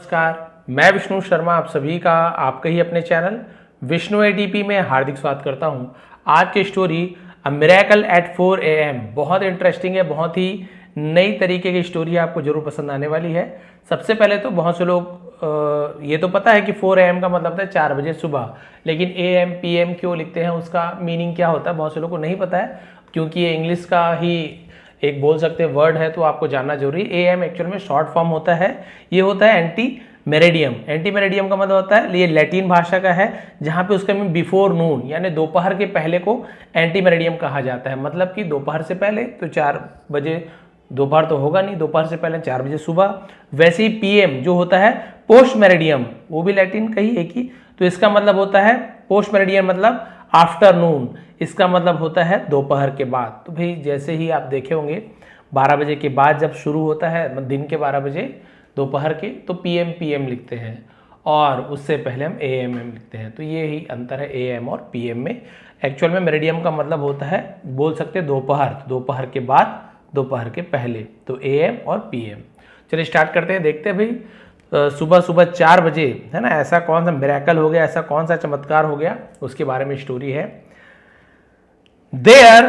नमस्कार, मैं विष्णु शर्मा आप सभी का आपके ही अपने चैनल विष्णु एडीपी में हार्दिक स्वागत करता हूं। आज की story a miracle at 4 AM बहुत इंटरेस्टिंग है, बहुत ही नई तरीके की स्टोरी है, आपको जरूर पसंद आने वाली है। सबसे पहले तो बहुत से लोग ये तो पता है कि 4 AM का मतलब है 4 बजे सुबह, लेकिन AM PM क्यों लिखते हैं, उसका मीनिंग क्या होता है, बहुत से लोगों को नहीं पता है, क्योंकि ये इंग्लिश का ही एक बोल सकते हैं वर्ड है, तो आपको जानना जरूरी है। AM एक्चुअल में शॉर्ट फॉर्म होता है, ये होता है एंटी मेरेडियम। एंटी मेरेडियम का मतलब होता है, ये लैटिन भाषा का है, जहां पे उसका मीन बिफोर नून यानी दोपहर के पहले को एंटी मेरेडियम कहा जाता है। मतलब कि दोपहर से पहले तो 4 बजे, दोपहर तो होगा नहीं, दोपहर से पहले 4 बजे सुबह। वैसे ही PM जो होता है पोस्ट मेरेडियम, वो भी लैटिन का ही एक ही, तो इसका मतलब होता है पोस्ट मेरेडियम मतलब आफ्टरनून, इसका मतलब होता है दोपहर के बाद। तो भाई जैसे ही आप देखे होंगे 12 बजे के बाद जब शुरू होता है दिन के 12 बजे दोपहर के, तो PM लिखते हैं, और उससे पहले हम AM लिखते हैं। तो ये ही अंतर है AM और PM में। एक्चुअल में मेरिडियम का मतलब होता है, बोल सकते हैं दोपहर, दोपहर के बाद, दोपहर के पहले, तो AM और PM। चलिए स्टार्ट करते हैं, देखते हैं भाई सुबह सुबह 4 बजे है ना, ऐसा कौन सा मिरेकल हो गया, ऐसा कौन सा चमत्कार हो गया, उसके बारे में स्टोरी है। There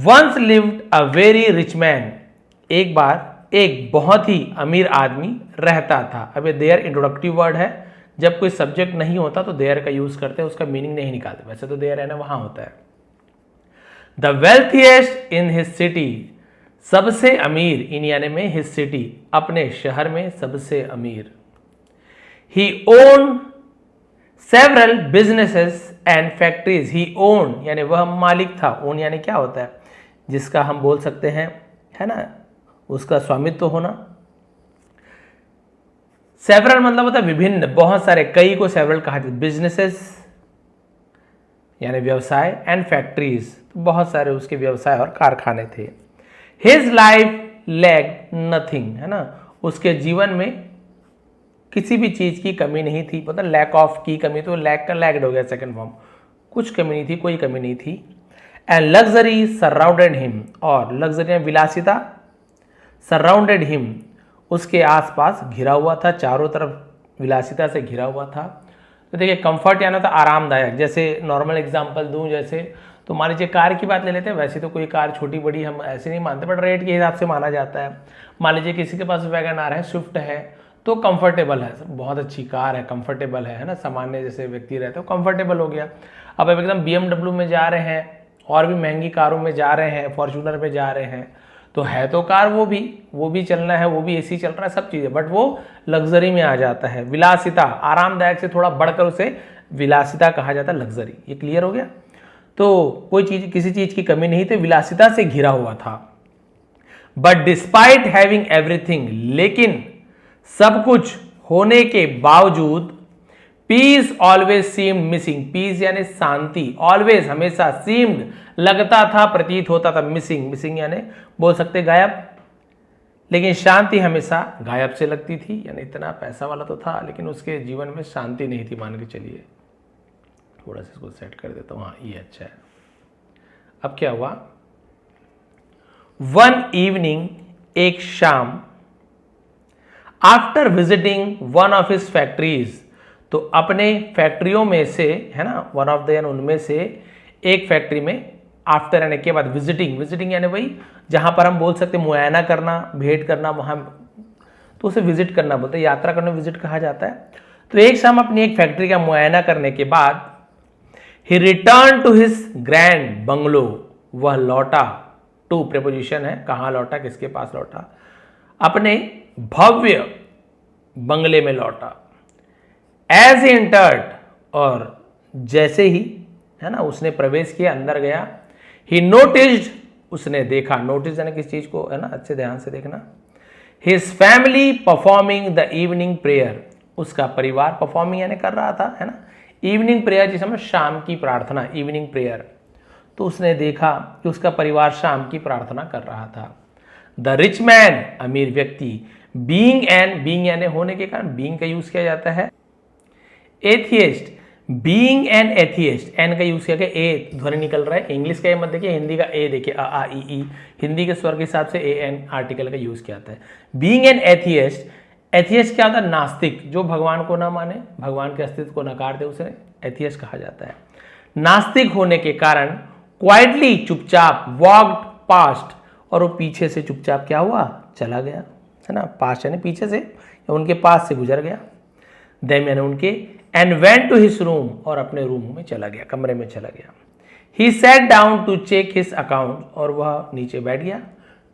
once lived a very rich man। एक बार एक बहुत ही अमीर आदमी रहता था। अब ये देयर इंट्रोडक्टिव वर्ड है, जब कोई सब्जेक्ट नहीं होता तो देयर का यूज करते हैं, उसका मीनिंग नहीं निकालते। वैसे तो देयर है ना, वहां होता है। The wealthiest in his city, सबसे अमीर, इन यानी में हिज सिटी, अपने शहर में सबसे अमीर। He own several businesses and factories. He own यानी वह मालिक था। ओन यानी क्या होता है, जिसका हम बोल सकते हैं है ना, उसका स्वामित्व होना। सेवरल मतलब होता है विभिन्न, बहुत सारे, कई को सेवरल कहा जाता है। बिजनेसेस यानी व्यवसाय, एंड फैक्ट्रीज, तो बहुत सारे उसके व्यवसाय और कारखाने थे। हिज लाइफ लैग नथिंग, है ना, उसके जीवन में किसी भी चीज की कमी नहीं थी। पता लैक ऑफ की कमी, तो लैक का लैग्ड हो गया सेकंड फॉर्म, कुछ कमी नहीं थी, कोई कमी नहीं थी। एंड लग्जरी सराउंडेड हिम, और लग्जरी विलासिता सराउंडेड हिम, उसके आसपास घिरा हुआ था, चारों तरफ विलासिता से घिरा हुआ था। तो देखिए कंफर्ट यानी था आरामदायक। जैसे नॉर्मल एग्जांपल दूं, जैसे तो मान लीजिए कार की बात ले लेते हैं। वैसे तो कोई कार छोटी बड़ी हम ऐसे नहीं मानते, बट रेट के हिसाब से माना जाता है। मान लीजिए किसी के पास वैगन आर है, स्विफ्ट है, तो कंफर्टेबल है, बहुत अच्छी कार है, कंफर्टेबल है ना, सामान्य जैसे व्यक्ति रहते हैं कंफर्टेबल हो गया। अब एकदम BMW में जा रहे हैं, और भी महंगी कारों में जा रहे हैं, फॉर्च्यूनर में जा रहे हैं, तो है तो कार वो भी चलना है, वो भी AC चल रहा है, सब चीजें, बट वो लग्जरी में आ जाता है। विलासिता, आरामदायक से थोड़ा बढ़कर उसे विलासिता कहा जाता है, लग्जरी। ये क्लियर हो गया। तो कोई चीज, किसी चीज की कमी नहीं थी, विलासिता से घिरा हुआ था। बट डिस्पाइट हैविंग एवरीथिंग, लेकिन सब कुछ होने के बावजूद, peace always seemed missing. Peace यानी शांति, ऑलवेज हमेशा, सीम्ड लगता था, प्रतीत होता था, मिसिंग, मिसिंग यानी बोल सकते गायब, लेकिन शांति हमेशा गायब से लगती थी। यानी इतना पैसा वाला तो था, लेकिन उसके जीवन में शांति नहीं थी, मान के चलिए। थोड़ा सा इसको सेट कर देता हूं, हाँ ये अच्छा है। अब क्या हुआ, वन इवनिंग, एक शाम, after visiting one of his factories, तो अपने फैक्ट्रियों में से, है ना, वन ऑफ द यानी उनमें से एक फैक्ट्री में, आफ्टर यानी के बाद, विजिटिंग, विजिटिंग यानी वही जहां पर हम बोल सकते मुआयना करना, भेंट करना, वहां तो उसे विजिट करना बोलते हैं, यात्रा करना विजिट कहा जाता है। तो एक शाम अपनी एक फैक्ट्री का मुआयना करने के बाद, he return to his grand bungalow, वह लौटा, टू प्रेपोजिशन है, कहां लौटा, किसके पास लौटा, अपने भव्य बंगले में लौटा। एज ही एंटर्ड, और जैसे ही, है ना, उसने प्रवेश किया, अंदर गया, ही नोटिस्ड, उसने देखा, नोटिस यानी किस चीज को, है ना, अच्छे ध्यान से देखना, his family performing the evening prayer, उसका परिवार परफॉर्मिंग यानी कर रहा था, है ना, इवनिंग प्रेयर जिसे हम शाम की प्रार्थना, इवनिंग प्रेयर। तो उसने देखा कि उसका परिवार शाम की प्रार्थना कर रहा था। द रिच मैन, अमीर व्यक्ति, बीइंग एन, बीइंग यानी होने के कारण बीइंग का यूज किया जाता है। Atheist, being an atheist, an का यूज किया गया, ए ध्वनि निकल रहा है, इंग्लिश का ये मत देखिए, हिंदी का ए देखिए, अ आ ई ई, हिंदी के स्वर के हिसाब से AN आर्टिकल का यूज किया जाता है। बीइंग एन एथियस्ट एथियस्ट क्या होता है? नास्तिक, जो भगवान को ना माने, भगवान के अस्तित्व को नकार दे, उसे एथियस्ट कहा जाता है। नास्तिक होने के कारण क्वाइटली, चुपचाप, वॉक्ड पास्ट, और वो पीछे से चुपचाप क्या हुआ? चला गया, है ना। पास्ट यानी पीछे से, उनके पास से गुजर गया। देम यानी उनके, and went to his room, और अपने रूम में चला गया, कमरे में चला गया। He sat down to check his account, और वह नीचे बैठ गया,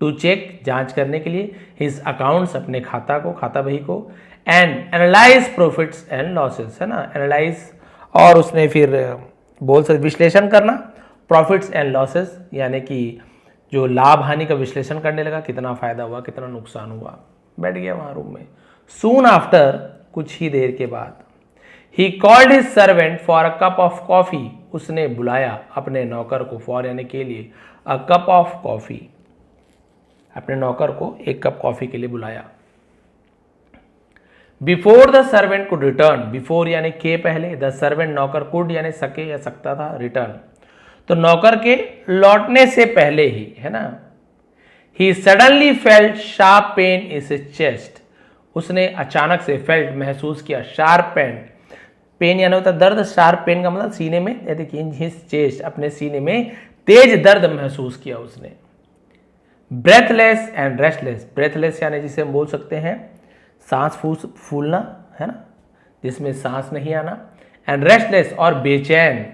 टू चेक, जांच करने के लिए, हिज अकाउंट्स, अपने खाता को, खाता बही को, and analyse profits and losses, है ना। एनालाइज, और उसने फिर बोल सकते विश्लेषण करना, प्रॉफिट्स एंड लॉसेस यानी कि जो लाभ हानि का विश्लेषण करने लगा, कितना फायदा हुआ, कितना नुकसान हुआ, बैठ गया वहां रूम में। सून आफ्टर, कुछ ही देर के बाद, he called his servant for a cup of coffee, उसने बुलाया अपने नौकर को, फॉर यानी के लिए, अ कप ऑफ कॉफी, अपने नौकर को एक कप कॉफी के लिए बुलाया। Before the servant could return, before यानी के पहले, द सर्वेंट नौकर, कुड यानी सके या सकता था, रिटर्न तो नौकर के लौटने से पहले ही, है ना। He suddenly felt sharp pain in his chest, उसने अचानक से फेल्ट महसूस किया, शार्प पेन यानी होता दर्द, शार्प पेन का मतलब सीने में, देखिए हिज चेस्ट, अपने सीने में तेज दर्द महसूस किया उसने। ब्रेथलेस एंड रेस्टलेस, ब्रेथलेस यानी जिसे हम बोल सकते हैं सांस फूलना, है ना, जिसमें सांस नहीं आना, एंड रेस्टलेस और बेचैन।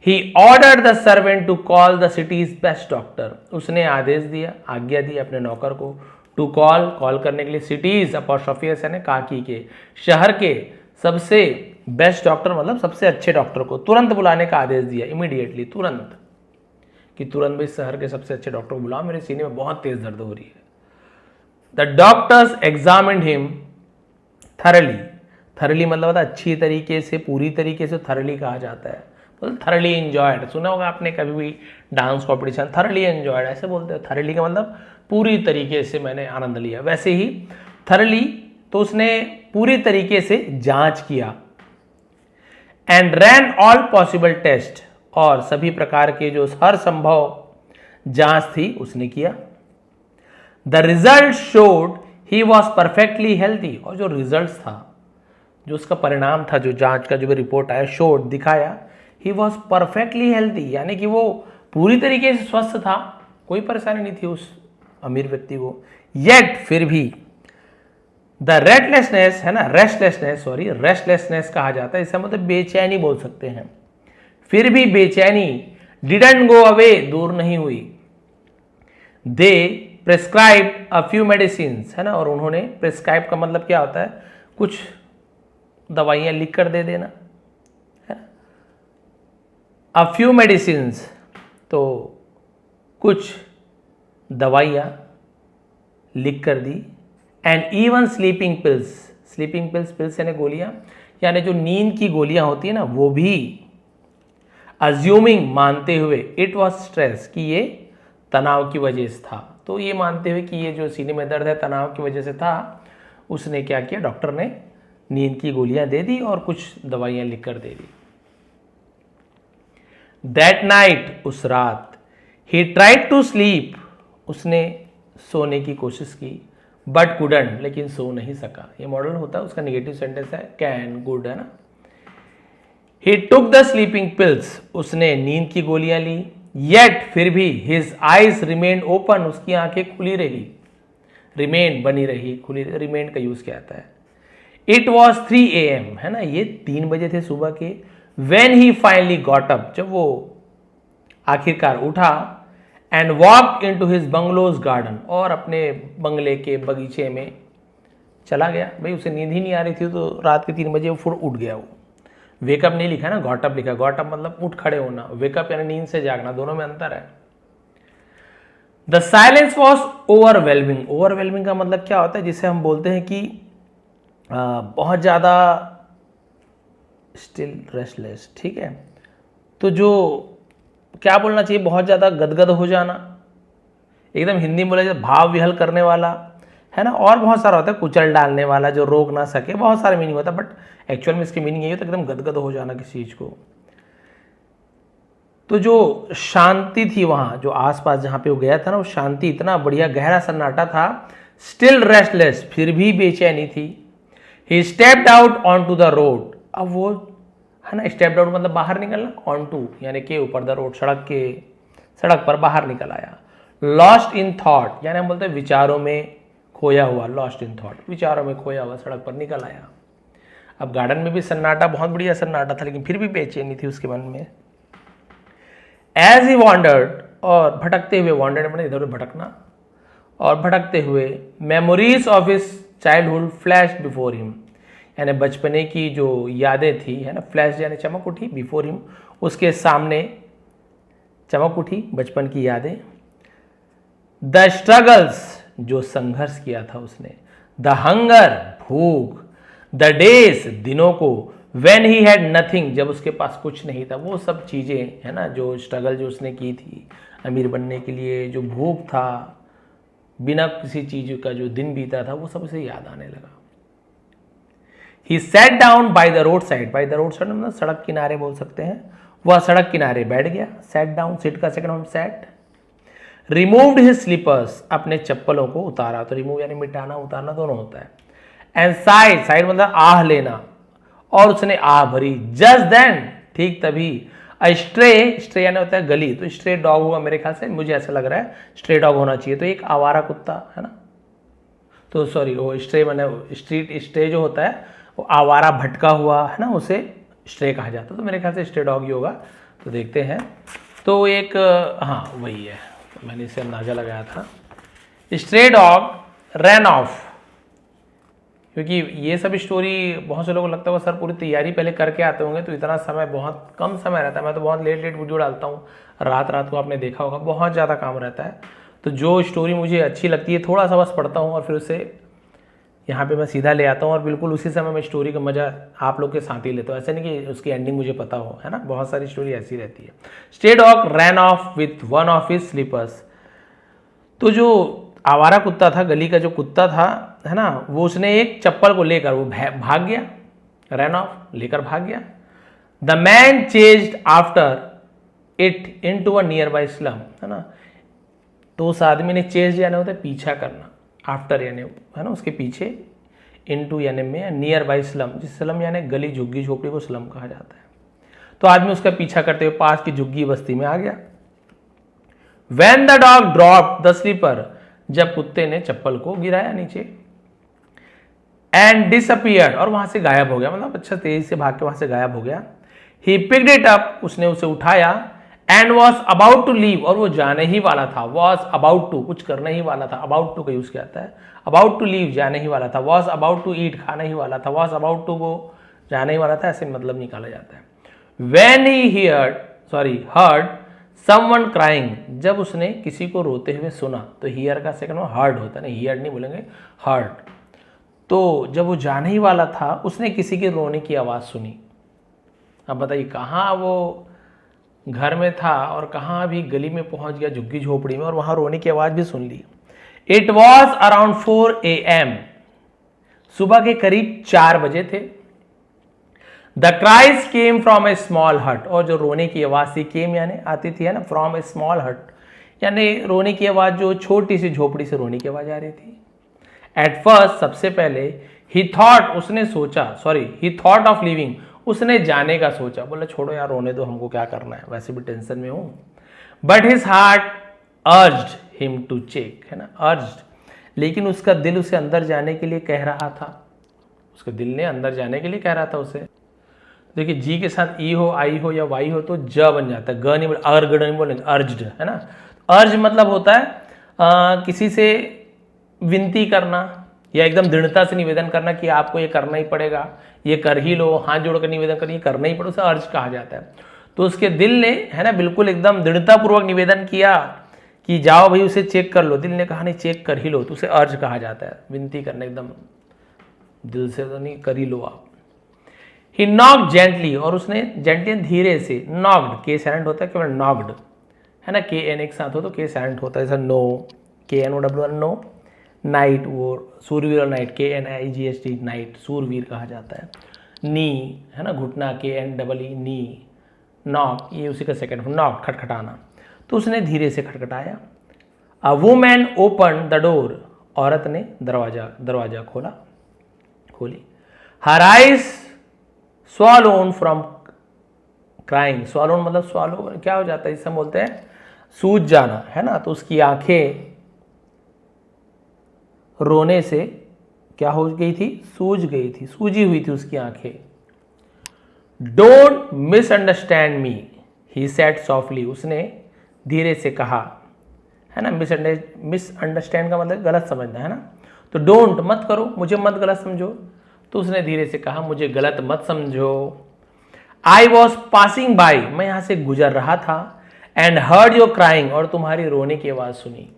He ordered the servant to call the city's best doctor, उसने आदेश दिया, आज्ञा दी अपने नौकर को, टू कॉल करने के लिए, सिटीज अपॉस्ट्रोफियस यानी काकी के, शहर के सबसे बेस्ट डॉक्टर मतलब सबसे अच्छे डॉक्टर को तुरंत बुलाने का आदेश दिया, इमीडिएटली, तुरंत, कि तुरंत भी शहर के सबसे अच्छे डॉक्टर को बुलाओ, मेरे सीने में बहुत तेज दर्द हो रही है। The doctors examined him thoroughly, thoroughly मतलब होता है अच्छी तरीके से, पूरी तरीके से, थरली कहा जाता है, मतलब थरली एंजॉयड, सुना होगा आपने कभी भी डांस कॉम्पिटिशन, थरली एंजॉयड ऐसे बोलते हैं। थरली का मतलब पूरी तरीके से मैंने आनंद लिया, वैसे ही थरली, तो उसने पूरी तरीके से जांच किया। And ran all possible test, और सभी प्रकार के जो हर संभव जांच थी उसने किया। The result showed he was perfectly healthy, और जो रिजल्ट था, जो उसका परिणाम था, जो जांच का जो भी रिपोर्ट आया, शोड दिखाया, ही वॉज परफेक्टली हेल्थी यानी कि वो पूरी तरीके से स्वस्थ था, कोई परेशानी नहीं थी उस अमीर व्यक्ति को। येट फिर भी, द रेस्टलेसनेस, है ना, रेस्टलेसनेस कहा जाता है, इसका मतलब बेचैनी बोल सकते हैं, फिर भी बेचैनी, डिडंट गो अवे, दूर नहीं हुई। दे प्रेस्क्राइब अ फ्यू मेडिसिन, है ना, और उन्होंने, प्रेस्क्राइब का मतलब क्या होता है, कुछ दवाइयां लिख कर दे देना, है ना। अ फ्यू मेडिसिन, तो कुछ दवाइयां लिख कर दी। एंड इवन स्लीपिंग पिल्स यानी गोलियां, यानी जो नींद की गोलियां होती है ना, वो भी। अज्यूमिंग मानते हुए, इट वॉज स्ट्रेस कि ये तनाव की वजह से था, तो ये मानते हुए कि ये जो सीने में दर्द है तनाव की वजह से था, उसने क्या किया, डॉक्टर ने नींद की गोलियां दे दी और कुछ दवाइयां लिखकर दे दी। दैट नाइट, उस रात, ही ट्राइड टू स्लीप, उसने सोने की कोशिश की, बट कुडंट, लेकिन सो नहीं सका। ये मॉडल होता है, उसका नेगेटिव सेंटेंस है कैन, गुड, है ना। ही टुक द स्लीपिंग पिल्स, उसने नींद की गोलियां ली। येट फिर भी, हिज आईज रिमेन ओपन, उसकी आंखें खुली रही, रिमेन बनी रही, खुली, रिमेन का यूज क्या आता है। इट वॉज 3 AM, है ना, ये 3 बजे थे सुबह के। When he finally got up, जब वो आखिरकार उठा, and walk into his bungalow's garden, और अपने बंगले के बगीचे में चला गया। भाई उसे नींद ही नहीं आ रही थी, तो रात के 3 बजे वो फिर उठ गया। वो वेकअप नहीं लिखा ना, गॉटअप लिखा। गॉटअप मतलब उठ खड़े होना, वेकअप यानी नींद से जागना, दोनों में अंतर है। The silence was overwhelming, overwhelming का मतलब क्या होता है, जिसे हम बोलते हैं कि बहुत ज़्यादा स्टिल रेस्टलेस, ठीक है, तो जो क्या बोलना चाहिए, बहुत ज़्यादा गदगद हो जाना, एकदम हिंदी में बोला जाए भाव विहल करने वाला, है ना, और बहुत सारा होता है कुचल डालने वाला, जो रोक ना सके, बहुत सारे मीनिंग होता है, बट एक्चुअल में इसकी मीनिंग यही होता है एकदम गदगद हो जाना किसी चीज़ को। तो जो शांति थी वहाँ, जो आसपास जहाँ पे वो गया था ना, वो शांति, इतना बढ़िया गहरा सन्नाटा था, स्टिल रेस्टलेस, फिर भी बेचैनी थी। He stepped out on to the road, अब वो है ना, स्टेप्ड आउट मतलब बाहर निकलना, ऑन टू यानी के ऊपर, द रोड सड़क पर बाहर निकल आया। लॉस्ट इन थॉट यानी हम बोलते हैं विचारों में खोया हुआ, लॉस्ट इन थॉट, विचारों में खोया हुआ सड़क पर निकल आया। अब गार्डन में भी सन्नाटा, बहुत बढ़िया सन्नाटा था, लेकिन फिर भी बेचैनी थी उसके मन में। एज ही वॉन्डर्ड, और भटकते हुए, वॉन्डर्ड मैंने इधर उधर भटकना, और भटकते हुए memories of his childhood flash before him, यानी बचपने की जो यादें थी, है ना, फ्लैश यानी चमक उठी, बिफोर हिम उसके सामने चमक उठी बचपन की यादें। द स्ट्रगल्स, जो संघर्ष किया था उसने, द हंगर, भूख, द डेज, दिनों को, व्हेन ही हैड नथिंग, जब उसके पास कुछ नहीं था, वो सब चीज़ें, है ना, जो स्ट्रगल जो उसने की थी अमीर बनने के लिए, जो भूख था, बिना किसी चीज का जो दिन बीता था, वो सब उसे याद आने लगा। ही sat down by the road side, by the road side मतलब सड़क किनारे बोल सकते हैं, वह सड़क किनारे बैठ गया। सैट डाउन, सिट का second form sat. Removed his slippers, अपने चप्पलों को उतारा, तो रिमूव यानी मिटाना, उतारना दोनों होता है। एंड साइड, साइड मतलब आह लेना, और उसने आह भरी। जस्ट देन, ठीक तभी, स्ट्रे यानी होता है गली, तो स्ट्रे डॉग होगा मेरे ख्याल से, मुझे ऐसा लग रहा है स्ट्रे डॉग होना चाहिए, तो एक आवारा कुत्ता है ना, तो सॉरी वो स्ट्रे मैंने स्ट्रीट स्ट्रे जो होता है वो आवारा भटका हुआ है ना, उसे स्ट्रे कहा जाता है, तो मेरे ख्याल से स्ट्रे डॉग ही होगा। तो देखते हैं, तो एक हाँ वही है, तो मैंने इसे अंदाजा लगाया था। स्ट्रे डॉग रैन ऑफ, क्योंकि ये सब स्टोरी बहुत से लोगों को लगता है वो सर पूरी तैयारी पहले करके आते होंगे, तो इतना समय, बहुत कम समय रहता है। मैं तो बहुत लेट वीडियो डालता हूँ, रात को आपने देखा होगा, बहुत ज़्यादा काम रहता है। तो जो स्टोरी मुझे अच्छी लगती है थोड़ा सा बस पढ़ता हूँ और फिर उसे यहाँ पे मैं सीधा ले आता हूँ, और बिल्कुल उसी समय मैं स्टोरी का मजा आप लोग के साथ ही लेता हूँ। ऐसा नहीं कि उसकी एंडिंग मुझे पता हो, है ना, बहुत सारी स्टोरी ऐसी रहती है। Stray dog ran off with one of his slippers, तो जो आवारा कुत्ता था, गली का जो कुत्ता था, है ना, वो उसने एक चप्पल को लेकर वो भाग गया, रैन ऑफ, लेकर भाग गया। The man chased after it into a near by slum, है ना, तो उस आदमी ने चेज यानी होता है पीछा करना, आफ्टर यानी है ना उसके पीछे, इनटू यानी में, नियर बाई स्लम, जिस स्लम यानी गली झुग्गी झोपड़ी को स्लम कहा जाता है। तो आदमी उसका पीछा करते हुए पास की झुग्गी बस्ती में आ गया। When the dog dropped the slipper, जब कुत्ते ने चप्पल को गिराया नीचे, and disappeared, और वहां से गायब हो गया, मतलब अच्छा तेजी से भाग के वहां से गायब हो गया। He picked it up, उसने उसे उठाया, and was about to leave, और वो जाने ही वाला था, was about to, कुछ करने ही वाला था, about to का यूज किया जाता है, about to leave जाने ही वाला था, was about to eat खाने ही वाला था, was about to go जाने ही वाला था, ऐसे मतलब निकाला जाता है। When he heard someone crying, जब उसने किसी को रोते हुए सुना, तो hear का सेकंड में heard होता है, नहीं heard नहीं बोलेंगे, heard। तो जब वो जाने ही वाला था, उसने किसी के रोने की आवाज़ सुनी। अब बताइए कहाँ वो घर में था और कहाँ अभी गली में पहुंच गया झुग्गी झोपड़ी में, और वहाँ रोने की आवाज़ भी सुन ली। It was around 4 AM, सुबह के करीब 4 बजे थे। The cries came from A small हट, और जो रोने की आवाज थी, केम यानी आती थी, है ना, फ्रॉम ए स्मॉल हट यानी रोने की आवाज जो छोटी सी झोपड़ी से रोने की आवाज आ रही थी। एट फर्स्ट, सबसे पहले, ही थॉट, उसने सोचा, ही थॉट ऑफ लिविंग, उसने जाने का सोचा, बोला छोड़ो यार रोने दो, हमको क्या करना है, वैसे भी टेंशन में हूं। But his heart urged him to check, है ना, अर्ज्ड, लेकिन उसका दिल उसे अंदर जाने के लिए कह रहा था, उसके दिल ने अंदर जाने के लिए कह रहा था उसे। देखिए जी के साथ ई हो, आई हो या वाई हो तो ज बन जाता है, ग नहीं बोले, अर्ग नहीं बोलेंगे, अर्ज्ड, है ना। अर्ज मतलब होता है किसी से विनती करना या एकदम दृढ़ता से निवेदन करना कि आपको ये करना ही पड़ेगा, ये कर ही लो, हाथ जोड़कर निवेदन करिए, करना ही पड़ेगा, उसे अर्ज कहा जाता है। तो उसके दिल ने, है ना, बिल्कुल एकदम दृढ़ता पूर्वक निवेदन किया कि जाओ भाई उसे चेक कर लो। दिल ने कहा नहीं चेक कर ही लो, तो उसे अर्ज कहा जाता है, विनती करना, एकदम दिल से तो नहीं, कर ही लो आप। He knocked gently, और उसने जेंटली धीरे से, नॉक्ड, के साइलेंट होता है केवल नॉक्ड, है ना, के एन एक साथ हो तो के साइलेंट होता है, जैसा know, K N O W know, knight, वो सूरवीर और knight, K N I G H T, knight, सूरवीर कहा जाता है। नी, है ना, घुटना, K N double E, knee, knock, ये उसी का सेकंड, नॉक, खटखटाना, तो उसने धीरे से खटखटाया। A woman open the door, औरत ने दरवाजा खोली। Her eyes swollen from crying. Swollen मतलब स्वॉलो क्या हो जाता है, इसे हम बोलते हैं सूज जाना, है ना। तो उसकी आंखें रोने से क्या हो गई थी, सूज गई थी, सूजी हुई थी उसकी आंखें। Don't misunderstand me, he said softly, उसने धीरे से कहा, है ना। मिसअंडरस्टैंड का मतलब गलत समझना, है ना। तो डोंट मत करो, मुझे मत गलत समझो। तो उसने धीरे से कहा, मुझे गलत मत समझो। आई वॉज पासिंग बाई, मैं यहां से गुजर रहा था। एंड हर्ड योर क्राइंग, और तुम्हारी रोने की आवाज सुनी।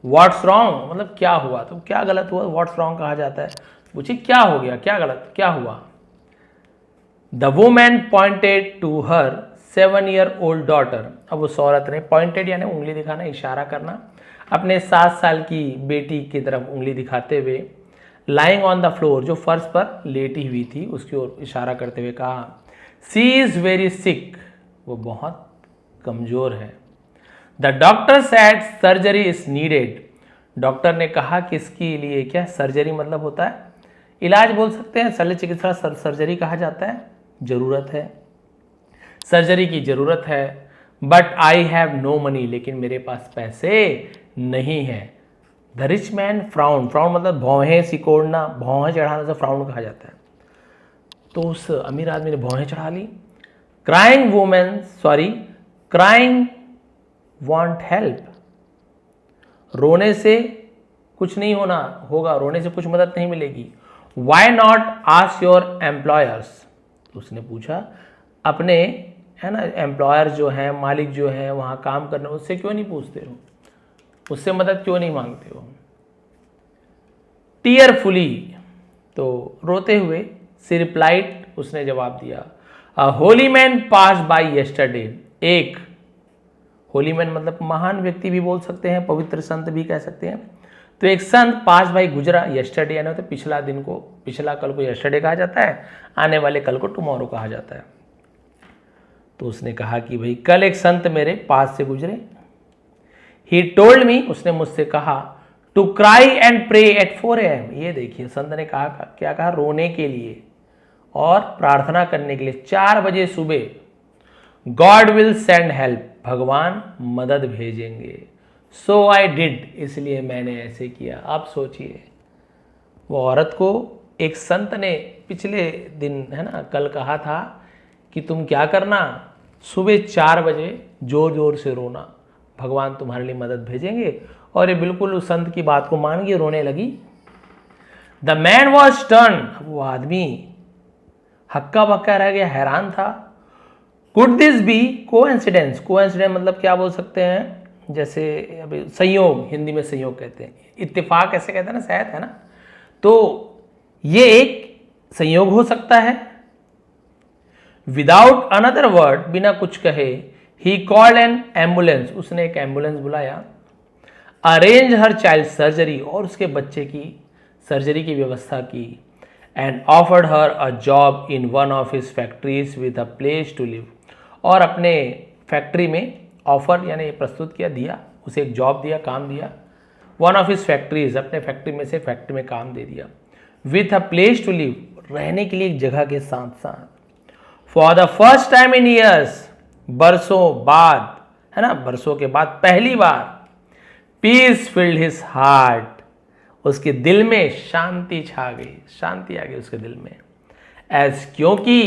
व्हाट्स रॉन्ग मतलब क्या हुआ, तो क्या गलत हुआ, व्हाट्स रॉन्ग कहा जाता है। पूछिए क्या हो गया, क्या गलत, क्या हुआ। The woman pointed to her 7-year-old daughter. अब उस औरत ने, पॉइंटेड यानी उंगली दिखाना, इशारा करना, अपने 7 साल की बेटी की तरफ उंगली दिखाते हुए, लाइंग ऑन द फ्लोर, जो फर्श पर लेटी हुई थी, उसकी ओर इशारा करते हुए कहा, सी इज वेरी सिक, वो बहुत कमजोर है। The doctor said surgery is needed, doctor ने कहा कि इसके लिए क्या, सर्जरी मतलब होता है इलाज बोल सकते हैं, शल्य चिकित्सा सर्जरी कहा जाता है, जरूरत है, सर्जरी की जरूरत है। But I have no money, लेकिन मेरे पास पैसे नहीं है। The rich man frown, frown मतलब भौहें सिकोड़ना, भौहें चढ़ाने से फ्राउन कहा जाता है। तो उस अमीर आदमी ने भौहें चढ़ा ली। क्राइंग वांट हेल्प, रोने से कुछ नहीं होगा, रोने से कुछ मदद नहीं मिलेगी। Why not ask your employers, उसने पूछा अपने, है ना, एम्प्लॉयर जो है, मालिक जो है वहां काम करने, उससे क्यों नहीं पूछते हो, उससे मदद क्यों नहीं मांगते हो। टीयरफुली, तो रोते हुए, सी रिप्लाइड, उसने जवाब दिया, अ होली मैन पास बाय यस्टरडे, एक होली मैन मतलब महान व्यक्ति भी बोल सकते हैं, पवित्र संत भी कह सकते हैं। तो एक संत पास बाय गुजरा, यस्टरडे यानी तो पिछला दिन को, पिछला कल को यस्टरडे कहा जाता है, आने वाले कल को टुमारो कहा जाता है। तो उसने कहा कि भाई कल एक संत मेरे पास से गुजरे। ही टोल्ड मी, उसने मुझसे कहा, to cry and pray at 4 AM। ये देखिए संत ने कहा, क्या कहा, रोने के लिए और प्रार्थना करने के लिए 4 बजे सुबह। गॉड विल सेंड हेल्प, भगवान मदद भेजेंगे। सो आई डिड, इसलिए मैंने ऐसे किया। आप सोचिए, वो औरत को एक संत ने पिछले दिन, है ना, कल कहा था कि तुम क्या करना, सुबह 4 बजे जोर जोर से रोना, भगवान तुम्हारे लिए मदद भेजेंगे। और ये बिल्कुल उस संत की बात को मान के रोने लगी। द मैन वॉज टर्न, वो आदमी हक्का बक्का रह गया, हैरान था। Could this be coincidence, coincidence मतलब क्या बोल सकते हैं, जैसे अभी संयोग, हिंदी में संयोग कहते हैं, इत्तेफाक ऐसे कहते हैं ना शायद, है ना। तो ये एक संयोग हो सकता है। विदाउट अनदर वर्ड, बिना कुछ कहे, ही कॉल्ड एन एम्बुलेंस, उसने एक एम्बुलेंस बुलाया। अरेंज हर चाइल्ड सर्जरी, और उसके बच्चे की सर्जरी की व्यवस्था की। And offered her a job in one of his factories with a place to live, और अपने फैक्ट्री में ऑफर यानी प्रस्तुत किया, दिया उसे एक जॉब दिया, काम दिया। वन ऑफ हिज फैक्ट्रीज, अपने फैक्ट्री में से फैक्ट्री में काम दे दिया। With a place to live, रहने के लिए एक जगह के साथ साथ। For the first time in years, बरसों बाद, है ना, बरसों के बाद पहली बार, पीस फिल्ड हिज हार्ट, उसके दिल में शांति छा गई, शांति आ गई उसके दिल में। एज क्योंकि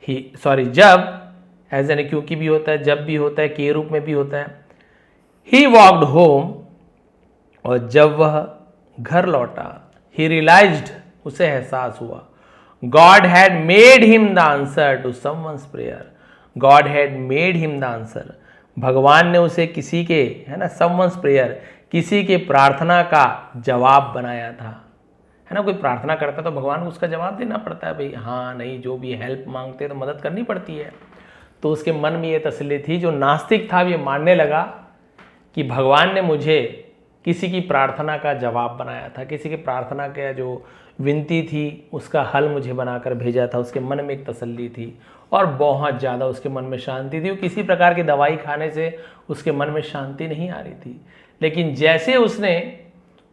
ही, जब, एज यानी क्योंकि भी होता है, जब भी होता है, के रूप में भी होता है। ही वॉक्ड होम, और जब वह घर लौटा, ही रियलाइज्ड, उसे एहसास हुआ, God had made him the answer to someone's prayer. God had made him the answer, भगवान ने उसे किसी के, है ना, समवन्स प्रेयर, किसी के प्रार्थना का जवाब बनाया था, है ना। कोई प्रार्थना करता है तो भगवान को उसका जवाब देना पड़ता है, भाई हाँ नहीं, जो भी हेल्प मांगते हैं तो मदद करनी पड़ती है। तो उसके मन में ये तसल्ली थी, जो नास्तिक था ये मानने लगा कि भगवान ने मुझे किसी की प्रार्थना का जवाब बनाया था, किसी की प्रार्थना का जो विनती थी उसका हल मुझे बनाकर भेजा था। उसके मन में एक तसल्ली थी और बहुत ज़्यादा उसके मन में शांति थी। किसी प्रकार की दवाई खाने से उसके मन में शांति नहीं आ रही थी। लेकिन जैसे उसने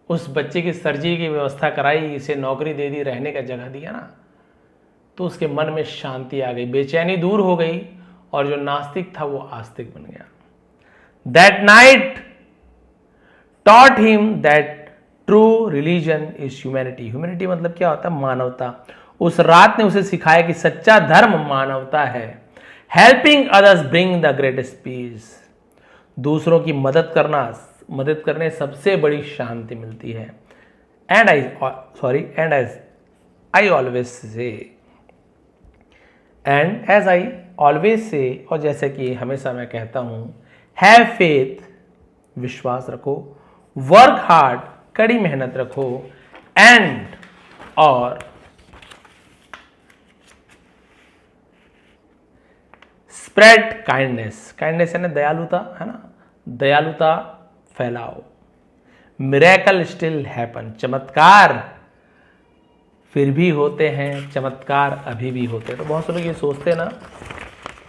उस बच्चे की सर्जरी की व्यवस्था कराई, इसे नौकरी दे दी, रहने का जगह दिया ना, तो उसके मन में शांति आ गई, बेचैनी दूर हो गई और जो नास्तिक था वो आस्तिक बन गया। That night taught him that true religion is humanity. Humanity मतलब क्या होता है? मानवता। उस रात ने उसे सिखाया कि सच्चा धर्म मानवता है। Helping others bring the greatest peace. दूसरों की मदद करने सबसे बड़ी शांति मिलती है। And as I always say, और जैसे कि हमेशा मैं कहता हूं, हैव फेथ, विश्वास रखो, वर्क हार्ड, कड़ी मेहनत रखो, एंड और स्प्रेड काइंडनेस। काइंडनेस है ना दयालुता, है ना, दयालुता फैलाओ। Miracle still happen. चमत्कार फिर भी होते हैं, चमत्कार अभी भी होते हैं। तो बहुत से लोग ये सोचते हैं ना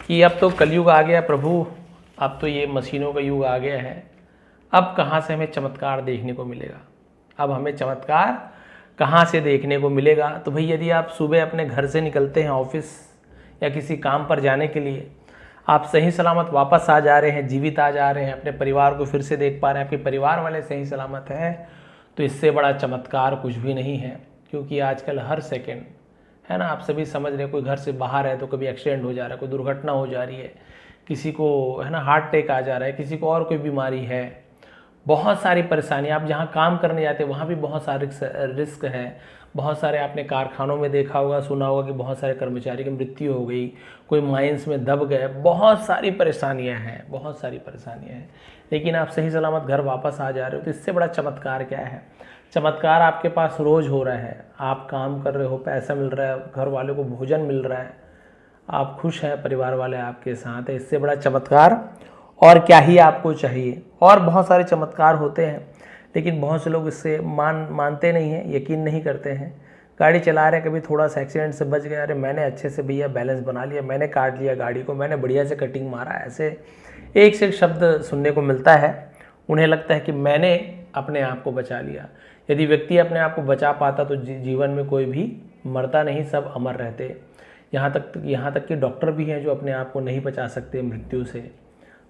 कि अब तो कलयुग आ गया प्रभु, अब तो ये मशीनों का युग आ गया है, अब कहाँ से हमें चमत्कार देखने को मिलेगा, अब हमें चमत्कार कहाँ से देखने को मिलेगा। तो भाई यदि आप सुबह अपने घर से निकलते हैं ऑफिस या किसी काम पर जाने के लिए, आप सही सलामत वापस आ जा रहे हैं, जीवित आ जा रहे हैं, अपने परिवार को फिर से देख पा रहे हैं, आपके परिवार वाले सही सलामत हैं, तो इससे बड़ा चमत्कार कुछ भी नहीं है। क्योंकि आजकल हर सेकेंड, है ना, आप सभी समझ रहे हैं, कोई घर से बाहर है तो कभी एक्सीडेंट हो जा रहा है, कोई दुर्घटना हो जा रही है, किसी को, है ना, हार्ट अटैक आ जा रहा है, किसी को और कोई बीमारी है, बहुत सारी परेशानी। आप जहाँ काम करने जाते हैं वहाँ भी बहुत सारे रिस्क है। बहुत सारे आपने कारखानों में देखा होगा, सुना होगा कि बहुत सारे कर्मचारी की मृत्यु हो गई, कोई माइंस में दब गए, बहुत सारी परेशानियाँ हैं, बहुत सारी परेशानियाँ हैं। लेकिन आप सही सलामत घर वापस आ जा रहे हो, तो इससे बड़ा चमत्कार क्या है? चमत्कार आपके पास रोज़ हो रहा है, आप काम कर रहे हो, पैसा मिल रहा है, घर वालों को भोजन मिल रहा है, आप खुश हैं, परिवार वाले आपके साथ है, इससे बड़ा चमत्कार और क्या ही आपको चाहिए। और बहुत सारे चमत्कार होते हैं, लेकिन बहुत से लोग इससे मानते नहीं हैं, यकीन नहीं करते हैं। गाड़ी चला रहे हैं, कभी थोड़ा सा एक्सीडेंट से बच गया, अरे मैंने अच्छे से भैया बैलेंस बना लिया, मैंने काट लिया गाड़ी को, मैंने बढ़िया से कटिंग मारा, ऐसे एक से एक शब्द सुनने को मिलता है। उन्हें लगता है कि मैंने अपने आप को बचा लिया। यदि व्यक्ति अपने आप को बचा पाता तो जीवन में कोई भी मरता नहीं, सब अमर रहते। यहाँ तक कि डॉक्टर भी हैं जो अपने आप को नहीं बचा सकते मृत्यु से,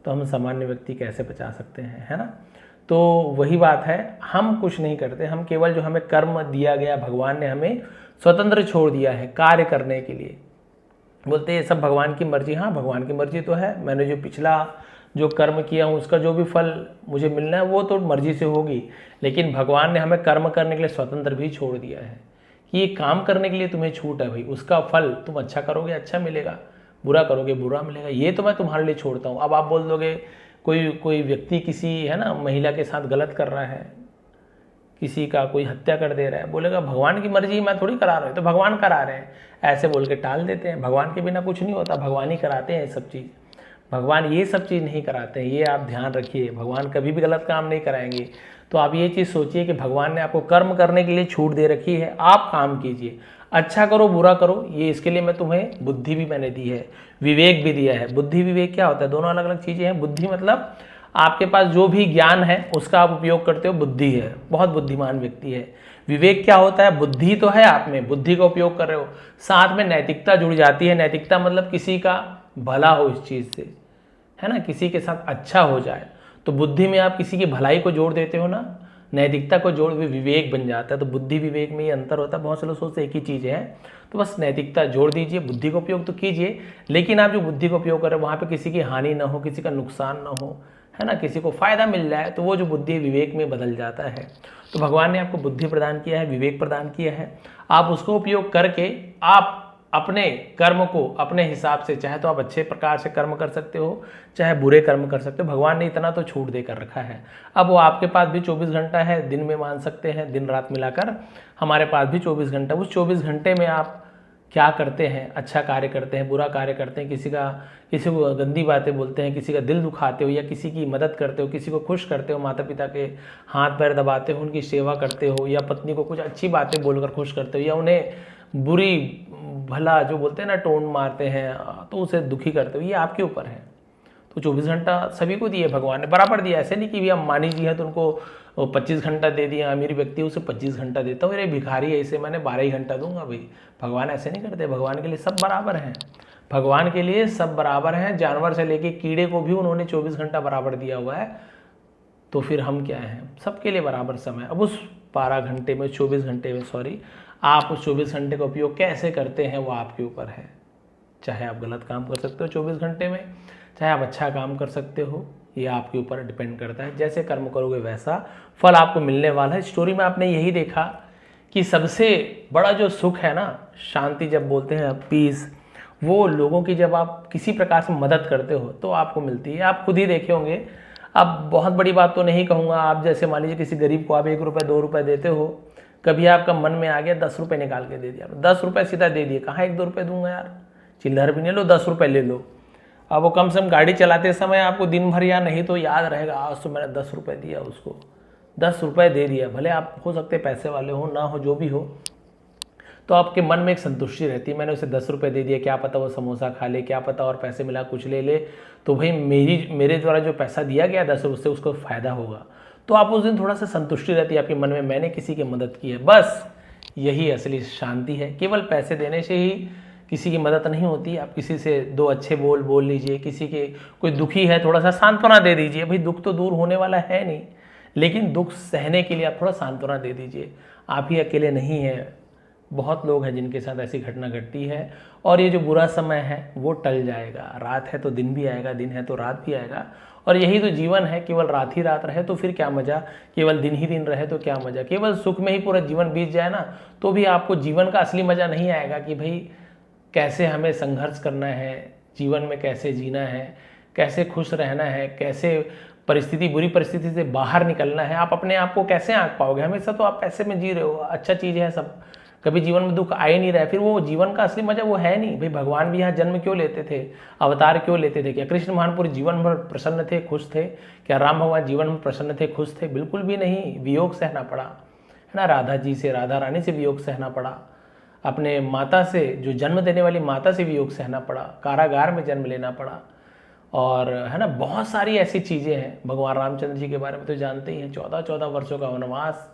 तो हम सामान्य व्यक्ति कैसे बचा सकते हैं, है ना। तो वही बात है, हम कुछ नहीं करते, हम केवल जो हमें कर्म दिया गया, भगवान ने हमें स्वतंत्र छोड़ दिया है कार्य करने के लिए। बोलते हैं सब भगवान की मर्जी। हाँ, भगवान की मर्जी तो है, मैंने जो पिछला जो कर्म किया हूँ उसका जो भी फल मुझे मिलना है वो तो मर्जी से होगी, लेकिन भगवान ने हमें कर्म करने के लिए स्वतंत्र भी छोड़ दिया है कि ये काम करने के लिए तुम्हें छूट है भाई, उसका फल तुम अच्छा करोगे अच्छा मिलेगा, बुरा करोगे बुरा मिलेगा, ये तो मैं तुम्हारे लिए छोड़ता हूँ। अब आप बोल दोगे कोई व्यक्ति किसी, है ना, महिला के साथ गलत कर रहा है, किसी का कोई हत्या कर दे रहा है, बोलेगा भगवान की मर्जी, मैं थोड़ी करा रहा हूँ, तो भगवान करा रहे हैं, ऐसे बोल के टाल देते हैं। भगवान के बिना कुछ नहीं होता, भगवान ही कराते हैं ये सब चीज़, भगवान ये सब चीज़ नहीं कराते हैं, ये आप ध्यान रखिए। भगवान कभी भी गलत काम नहीं कराएंगे। तो आप ये चीज़ सोचिए कि भगवान ने आपको कर्म करने के लिए छूट दे रखी है, आप काम कीजिए, अच्छा करो बुरा करो, ये इसके लिए मैं तुम्हें बुद्धि भी मैंने दी है, विवेक भी दिया है। बुद्धि विवेक क्या होता है? दोनों अलग अलग चीज़ें हैं। बुद्धि मतलब आपके पास जो भी ज्ञान है उसका आप उपयोग करते हो, बुद्धि है, बहुत बुद्धिमान व्यक्ति है। विवेक क्या होता है? बुद्धि तो है आप में, बुद्धि का उपयोग कर रहे हो, साथ में नैतिकता जुड़ जाती है। नैतिकता मतलब किसी का भला हो इस चीज़ से, है ना, किसी के साथ अच्छा हो जाए, तो बुद्धि में आप किसी की भलाई को जोड़ देते हो ना, नैतिकता को जोड़ के विवेक बन जाता है। तो बुद्धि विवेक में ये अंतर होता है। बहुत से लोग सोचते एक ही चीज़ है, तो बस नैतिकता जोड़ दीजिए, बुद्धि का उपयोग तो कीजिए, लेकिन आप जो बुद्धि का उपयोग कर रहे हो वहाँ पे किसी की हानि ना हो, किसी का नुकसान ना हो, है ना, किसी को फायदा मिल जाए, तो वो जो बुद्धि विवेक में बदल जाता है। तो भगवान ने आपको बुद्धि प्रदान किया है, विवेक प्रदान किया है, आप उसको उपयोग करके आप अपने कर्म को अपने हिसाब से, चाहे तो आप अच्छे प्रकार से कर्म कर सकते हो, चाहे बुरे कर्म कर सकते हो। भगवान ने इतना तो छूट देकर रखा है। अब वो आपके पास भी 24 घंटा है, दिन में मान सकते हैं, दिन रात मिलाकर हमारे पास भी 24 घंटा। उस 24 घंटे में आप क्या करते हैं? अच्छा कार्य करते हैं, बुरा कार्य करते हैं, किसी को गंदी बातें बोलते हैं, किसी का दिल दुखाते हो, या किसी की मदद करते हो, किसी को खुश करते हो, माता पिता के हाथ पैर दबाते हो, उनकी सेवा करते हो, या पत्नी को कुछ अच्छी बातें बोलकर खुश करते हो, या उन्हें बुरी भला जो बोलते हैं ना टोन मारते हैं तो उसे दुखी करते हो, ये आपके ऊपर है। तो 24 घंटा सभी को दिए भगवान ने, बराबर दिया। ऐसे नहीं कि भैया मानी जी है तो उनको 25 घंटा दे दिया, अमीर व्यक्ति उसे 25 घंटा देता हूँ, अरे भिखारी है इसे मैंने 12 ही घंटा दूंगा। भाई भगवान ऐसे नहीं करते, भगवान के लिए सब बराबर हैं, भगवान के लिए सब बराबर हैं। जानवर से लेके कीड़े को भी उन्होंने 24 घंटा बराबर दिया हुआ है, तो फिर हम क्या हैं, सबके लिए बराबर समय। अब उस 12 घंटे में 24 घंटे में सॉरी आप उस 24 घंटे का उपयोग कैसे करते हैं वो आपके ऊपर है। चाहे आप गलत काम कर सकते हो 24 घंटे में, चाहे आप अच्छा काम कर सकते हो, ये आपके ऊपर डिपेंड करता है। जैसे कर्म करोगे वैसा फल आपको मिलने वाला है। स्टोरी में आपने यही देखा कि सबसे बड़ा जो सुख है ना, शांति जब बोलते हैं पीस, वो लोगों की जब आप किसी प्रकार से मदद करते हो तो आपको मिलती है। आप खुद ही देखे होंगे, अब बहुत बड़ी बात तो नहीं कहूँगा, आप जैसे मान लीजिए किसी गरीब को आप 1 रुपये 2 रुपये देते हो, कभी आपका मन में आ गया 10 रुपये निकाल के दे दिया, 10 रुपये सीधा दे दिए, कहाँ 1-2 रुपये दूंगा यार, चिल्लर भी नहीं, लो 10 रुपये ले लो। अब वो कम से कम गाड़ी चलाते समय आपको दिन भर या नहीं तो याद रहेगा, आज तो मैंने 10 रुपये दिया उसको, 10 रुपये दे दिया। भले आप हो सकते पैसे वाले हो ना हो, जो भी हो, तो आपके मन में एक संतुष्टि रहती है, मैंने उसे 10 रुपये दे दिया, क्या पता वो समोसा खा ले, क्या पता और पैसे मिला कुछ ले ले, तो भाई मेरे द्वारा जो पैसा दिया गया 10 रुपये, उससे उसको फ़ायदा होगा। तो आप उस दिन थोड़ा सा संतुष्टि रहती है आपके मन में, मैंने किसी की मदद की है। बस यही असली शांति है। केवल पैसे देने से ही किसी की मदद नहीं होती। आप किसी से 2 अच्छे बोल लीजिए, किसी के कोई दुखी है थोड़ा सा सांत्वना दे दीजिए। भाई दुख तो दूर होने वाला है नहीं, लेकिन दुख सहने के लिए आप थोड़ा सांत्वना दे दीजिए। आप ही अकेले नहीं हैं, बहुत लोग हैं जिनके साथ ऐसी घटना घटती है। और ये जो बुरा समय है वो टल जाएगा, रात है तो दिन भी आएगा, दिन है तो रात भी आएगा। और यही तो जीवन है, केवल रात ही रात रहे तो फिर क्या मज़ा, केवल दिन ही दिन रहे तो क्या मज़ा, केवल सुख में ही पूरा जीवन बीत जाए ना तो भी आपको जीवन का असली मज़ा नहीं आएगा कि भाई कैसे हमें संघर्ष करना है, जीवन में कैसे जीना है, कैसे खुश रहना है, कैसे बुरी परिस्थिति से बाहर निकलना है। आप अपने आप को कैसे आंक पाओगे, हमेशा तो आप पैसे में जी रहे हो, अच्छा चीज़ है सब, कभी जीवन में दुख आ ही नहीं रहा है, फिर वो जीवन का असली मजा वो है नहीं। भाई भगवान भी यहाँ जन्म क्यों लेते थे, अवतार क्यों लेते थे? क्या कृष्ण महान पूरे जीवन भर प्रसन्न थे, खुश थे? क्या राम भगवान जीवन में प्रसन्न थे, खुश थे? बिल्कुल भी नहीं, वियोग सहना पड़ा है ना, राधा जी से, राधा रानी से वियोग सहना पड़ा, अपने माता से, जो जन्म देने वाली माता से वियोग सहना पड़ा, कारागार में जन्म लेना पड़ा, और है ना बहुत सारी ऐसी चीज़ें हैं। भगवान रामचंद्र जी के बारे में तो जानते ही हैं, 14-14 वर्षों का वनवास,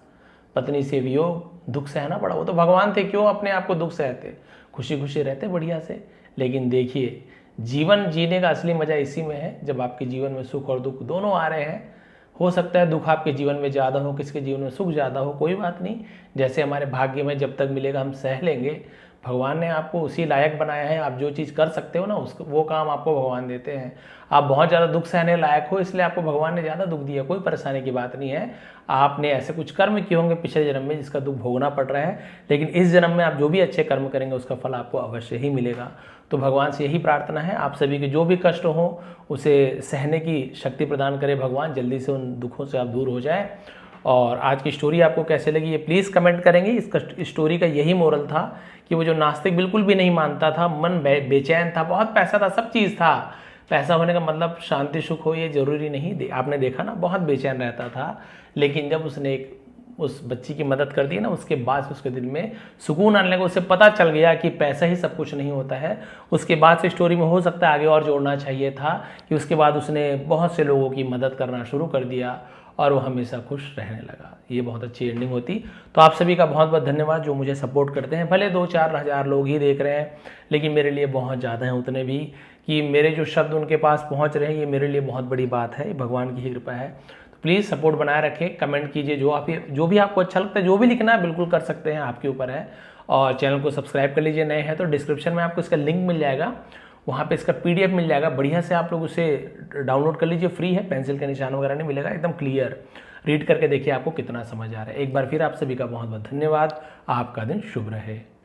पत्नी से वियोग, दुख सहना पड़ा। वो तो भगवान थे, क्यों अपने आप को दुख सहते, खुशी खुशी रहते बढ़िया से। लेकिन देखिए जीवन जीने का असली मज़ा इसी में है जब आपके जीवन में सुख और दुख दोनों आ रहे हैं। हो सकता है दुख आपके जीवन में ज़्यादा हो, किसके जीवन में सुख ज़्यादा हो, कोई बात नहीं, जैसे हमारे भाग्य में जब तक मिलेगा हम सह लेंगे। भगवान ने आपको उसी लायक बनाया है, आप जो चीज़ कर सकते हो ना उसको, वो काम आपको भगवान देते हैं। आप बहुत ज़्यादा दुख सहने लायक हो, इसलिए आपको भगवान ने ज़्यादा दुख दिया, कोई परेशानी की बात नहीं है। आपने ऐसे कुछ कर्म किए होंगे पिछले जन्म में जिसका दुख भोगना पड़ रहा है, लेकिन इस जन्म में आप जो भी अच्छे कर्म करेंगे उसका फल आपको अवश्य ही मिलेगा। तो भगवान से यही प्रार्थना है, आप सभी के जो भी कष्ट हो उसे सहने की शक्ति प्रदान करे भगवान, जल्दी से उन दुखों से आप दूर हो जाए। और आज की स्टोरी आपको कैसे लगी ये प्लीज़ कमेंट करेंगे। इस स्टोरी का यही मोरल था कि वो जो नास्तिक बिल्कुल भी नहीं मानता था, मन बेचैन था, बहुत पैसा था, सब चीज़ था, पैसा होने का मतलब शांति सुख हो ये जरूरी नहीं। आपने देखा ना, बहुत बेचैन रहता था, लेकिन जब उसने उस बच्ची की मदद कर दी ना, उसके बाद से उसके दिल में सुकून आने लगा, उसे पता चल गया कि पैसा ही सब कुछ नहीं होता है। उसके बाद से स्टोरी में हो सकता है आगे और जोड़ना चाहिए था कि उसके बाद उसने बहुत से लोगों की मदद करना शुरू कर दिया और वो हमेशा खुश रहने लगा। ये बहुत अच्छी एंडिंग होती। तो आप सभी का बहुत बहुत धन्यवाद जो मुझे सपोर्ट करते हैं। भले 2-4 हज़ार लोग ही देख रहे हैं, लेकिन मेरे लिए बहुत ज़्यादा हैं उतने भी, कि मेरे जो शब्द उनके पास पहुंच रहे हैं, ये मेरे लिए बहुत बड़ी बात है, ये भगवान की ही कृपा है। तो प्लीज़ सपोर्ट बनाए रखें, कमेंट कीजिए, जो भी आपको अच्छा लगता है, जो भी लिखना है बिल्कुल कर सकते हैं, आपके ऊपर है। और चैनल को सब्सक्राइब कर लीजिए, नए हैं तो डिस्क्रिप्शन में आपको इसका लिंक मिल जाएगा, वहाँ पे इसका PDF मिल जाएगा, बढ़िया से आप लोग उसे डाउनलोड कर लीजिए, फ्री है, पेंसिल का निशान वगैरह नहीं मिलेगा, एकदम क्लियर रीड करके देखिए आपको कितना समझ आ रहा है। एक बार फिर आप सभी का बहुत बहुत धन्यवाद। आपका दिन शुभ रहे।